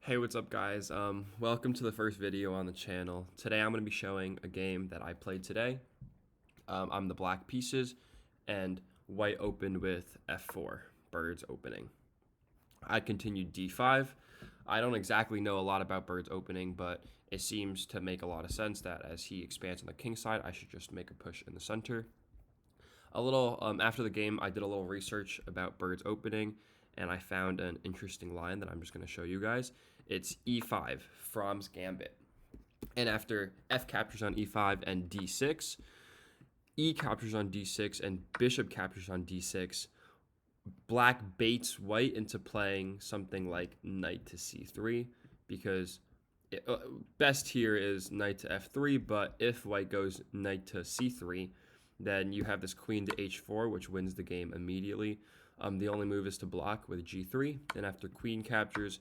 Hey, what's up, guys? Welcome to the first video on the channel. Today I'm going to be showing a game that I played today. I'm the black pieces, and white opened with f4, birds opening. I continued d5. I don't exactly know a lot about birds opening, but it seems to make a lot of sense that as he expands on the king side, I should just make a push in the center. After the game, I did a little research about birds opening, and I found an interesting line that I'm just going to show you guys. It's e5, Fromm's gambit. And after f captures on e5 and d6, e captures on d6, and bishop captures on d6, black baits white into playing something like knight to c3, because best here is knight to f3, but if white goes knight to c3, then you have this queen to h4, which wins the game immediately. The only move is to block with g3, and after queen captures,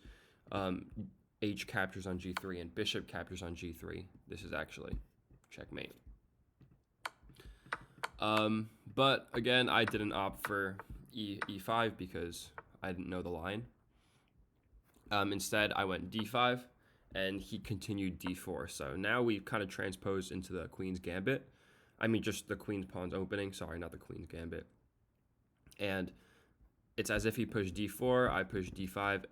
h captures on g3, and bishop captures on g3. This is actually checkmate. But again, I didn't opt for e5 because I didn't know the line. Instead, I went d5, and he continued d4. So now we've kind of transposed into the queen's gambit. I mean, just the queen's pawn's opening. Sorry, not the queen's gambit. And it's as if he pushed d4, I pushed d5,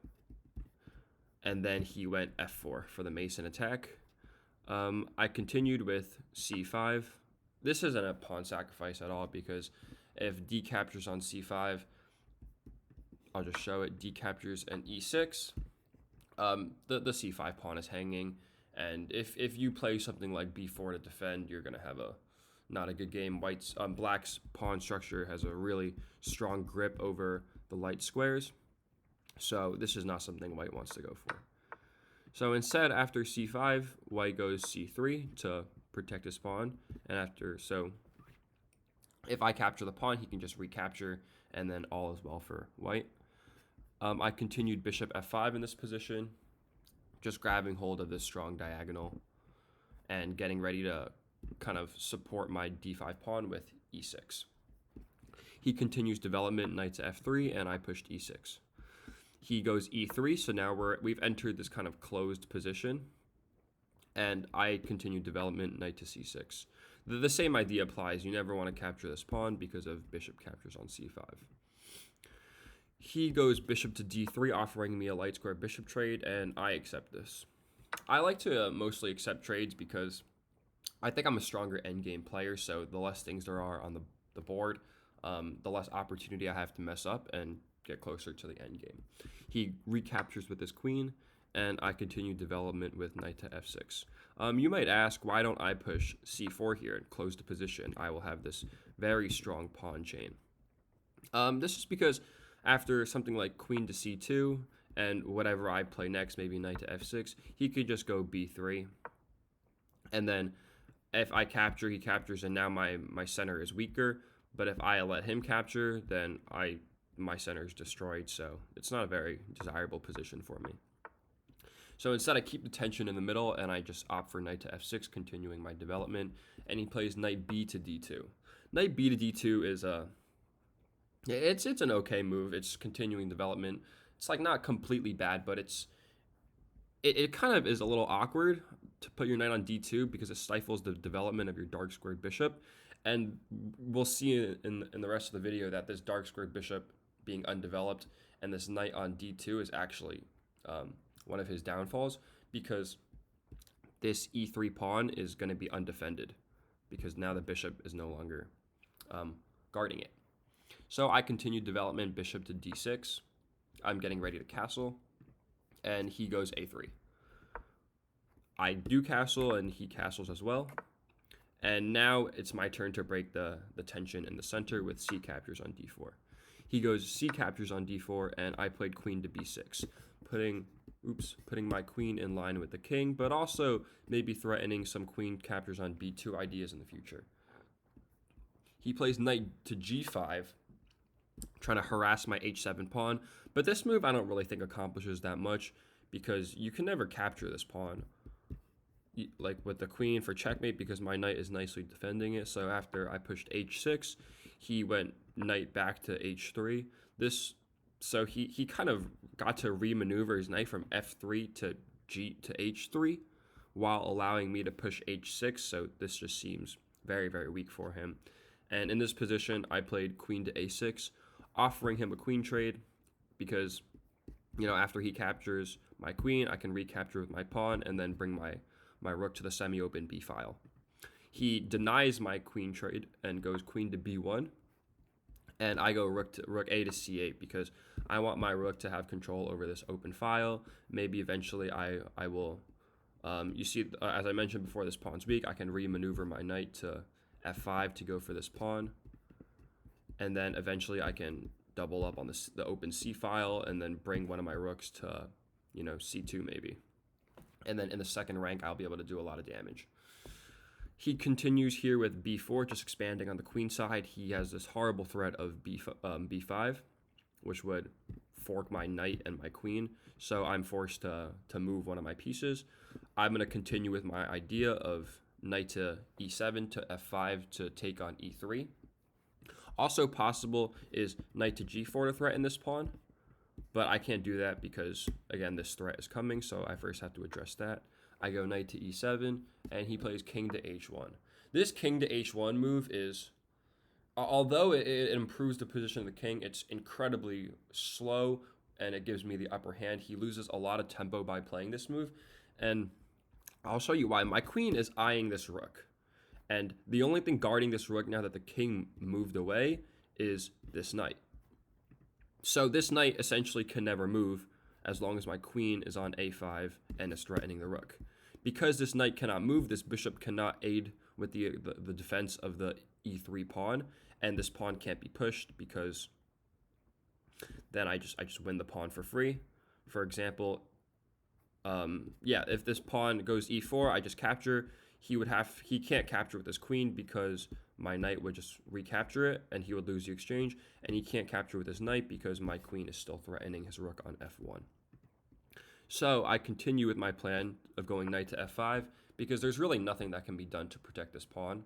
and then he went f4 for the Mason attack. I continued with c5. This isn't a pawn sacrifice at all, because if d captures on c5, I'll just show it. D captures and e6. The c5 pawn is hanging, and if you play something like b4 to defend, you're gonna have not a good game. Black's pawn structure has a really strong grip over the light squares, so this is not something white wants to go for. So instead, after c5, white goes c3 to protect his pawn, and if I capture the pawn, he can just recapture, and then all is well for white. I continued bishop f5 in this position, just grabbing hold of this strong diagonal and getting ready to kind of support my d5 pawn with e6. He continues development, knight to f3, and I pushed e6. He goes e3, so now we've entered this kind of closed position, and I continue development, knight to c6. The same idea applies. You never want to capture this pawn because of bishop captures on c5. He goes bishop to d3, offering me a light square bishop trade, and I accept this. I like to mostly accept trades because I think I'm a stronger endgame player, so the less things there are on the board, the less opportunity I have to mess up and get closer to the endgame. He recaptures with his queen, and I continue development with knight to f6. You might ask, why don't I push c4 here and close the position? I will have this very strong pawn chain. This is because after something like queen to c2 and whatever I play next, maybe knight to f6, he could just go b3. And then if I capture, he captures, and now my center is weaker. But if I let him capture, then my center is destroyed, so it's not a very desirable position for me. So instead, I keep the tension in the middle, and I just opt for knight to f6, continuing my development, and he plays knight b to d2. Knight b to d2 is it's an okay move. It's continuing development. It's like not completely bad, but it kind of is a little awkward to put your knight on d2 because it stifles the development of your dark squared bishop. And we'll see in the rest of the video that this dark squared bishop being undeveloped and this knight on d2 is actually one of his downfalls, because this e3 pawn is going to be undefended because now the bishop is no longer guarding it. So I continued development, bishop to d6. I'm getting ready to castle, and he goes a3. I do castle, and he castles as well. And now it's my turn to break the tension in the center with c captures on d4. He goes c captures on d4, and I played queen to b6, putting my queen in line with the king, but also maybe threatening some queen captures on b2 ideas in the future. He plays knight to g5, trying to harass my h7 pawn, but this move I don't really think accomplishes that much because you can never capture this pawn like with the queen for checkmate because my knight is nicely defending it. So after I pushed h6, he went knight back to h3. This So he kind of got to remaneuver his knight from f3 to h3 while allowing me to push h6. So this just seems very, very weak for him. And in this position, I played queen to a6, offering him a queen trade because, after he captures my queen, I can recapture with my pawn and then bring my rook to the semi-open b file. He denies my queen trade and goes queen to b1, and I go rook a to c8 because I want my rook to have control over this open file. Maybe eventually I will. You see, as I mentioned before, this pawn's weak. I can remaneuver my knight to f5 to go for this pawn, and then eventually I can double up on the open c file and then bring one of my rooks to, c2 maybe. And then in the second rank, I'll be able to do a lot of damage. He continues here with b4, just expanding on the queen side. He has this horrible threat of b5, which would fork my knight and my queen. So I'm forced to move one of my pieces. I'm going to continue with my idea of knight to e7 to f5 to take on e3. Also possible is knight to g4 to threaten this pawn, but I can't do that because, again, this threat is coming, so I first have to address that. I go knight to e7, and he plays king to h1. This king to h1 move is, although it improves the position of the king, it's incredibly slow, and it gives me the upper hand. He loses a lot of tempo by playing this move, and I'll show you why. My queen is eyeing this rook, and the only thing guarding this rook now that the king moved away is this knight. So this knight essentially can never move as long as my queen is on a5 and is threatening the rook. Because this knight cannot move, this bishop cannot aid with the defense of the e3 pawn, and this pawn can't be pushed because then I just win the pawn for free. For example, if this pawn goes e4, I just capture. He can't capture with his queen because my knight would just recapture it and he would lose the exchange, and he can't capture with his knight because my queen is still threatening his rook on f1. So I continue with my plan of going knight to f5 because there's really nothing that can be done to protect this pawn.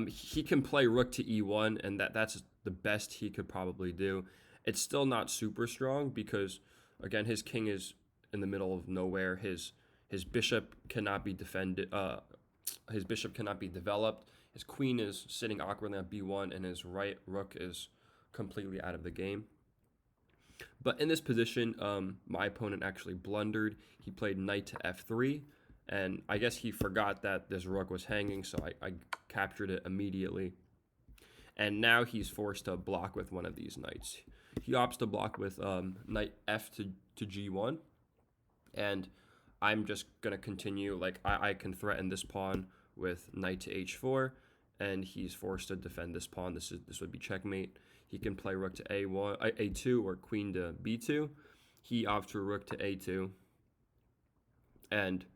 He can play rook to e1, and that's the best he could probably do. It's still not super strong because, again, his king is in the middle of nowhere. His bishop cannot be defended. His bishop cannot be developed. His queen is sitting awkwardly on b1, and his right rook is completely out of the game. But in this position, my opponent actually blundered. He played knight to f3, and I guess he forgot that this rook was hanging, so I captured it immediately. And now he's forced to block with one of these knights. He opts to block with knight f to g1, and I'm just going to continue. Like, I can threaten this pawn with knight to h4, and he's forced to defend this pawn. This would be checkmate. He can play rook to a2 or queen to b2. He opts for rook to a2, and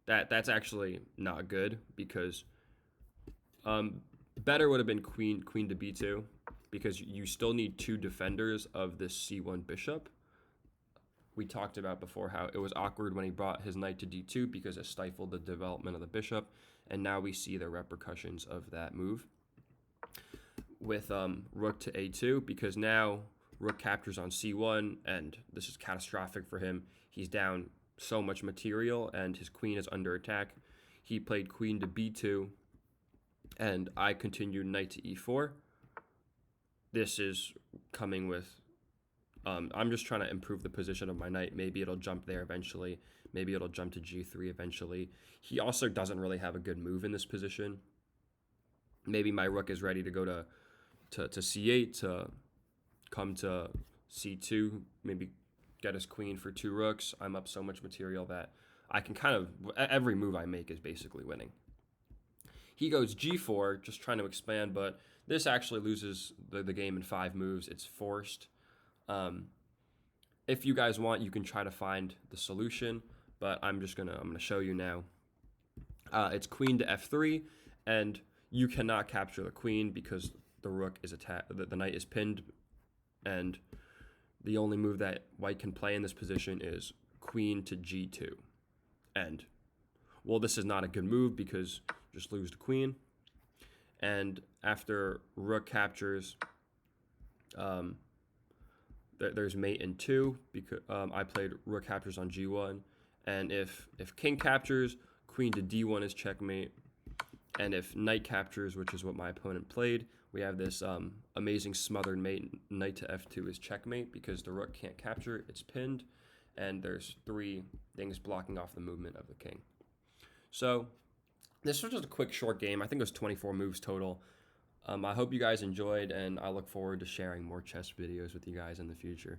that's actually not good because better would have been queen to b2 because you still need two defenders of this c1 bishop. We talked about before how it was awkward when he brought his knight to d2 because it stifled the development of the bishop, and now we see the repercussions of that move with rook to a2 because now rook captures on c1, and this is catastrophic for him. He's down so much material, and his queen is under attack. He played queen to b2, and I continued knight to e4. This is coming with... I'm just trying to improve the position of my knight. Maybe it'll jump there eventually. Maybe it'll jump to g3 eventually. He also doesn't really have a good move in this position. Maybe my rook is ready to go to c8, to come to c2, maybe get his queen for two rooks. I'm up so much material that I can every move I make is basically winning. He goes g4, just trying to expand, but this actually loses the game in 5 moves. It's forced. If you guys want, you can try to find the solution, but I'm gonna show you now. It's queen to f3, and you cannot capture the queen because the rook is the knight is pinned, and the only move that white can play in this position is queen to g2. And, well, this is not a good move because you just lose the queen. And after rook captures, There's mate in 2 because I played rook captures on g1, and if king captures, queen to d1 is checkmate, and if knight captures, which is what my opponent played, we have this amazing smothered mate. Knight to f2 is checkmate because the rook can't capture, it's pinned, and there's 3 things blocking off the movement of the king. So this was just a quick short game. I think it was 24 moves total. I hope you guys enjoyed, and I look forward to sharing more chess videos with you guys in the future.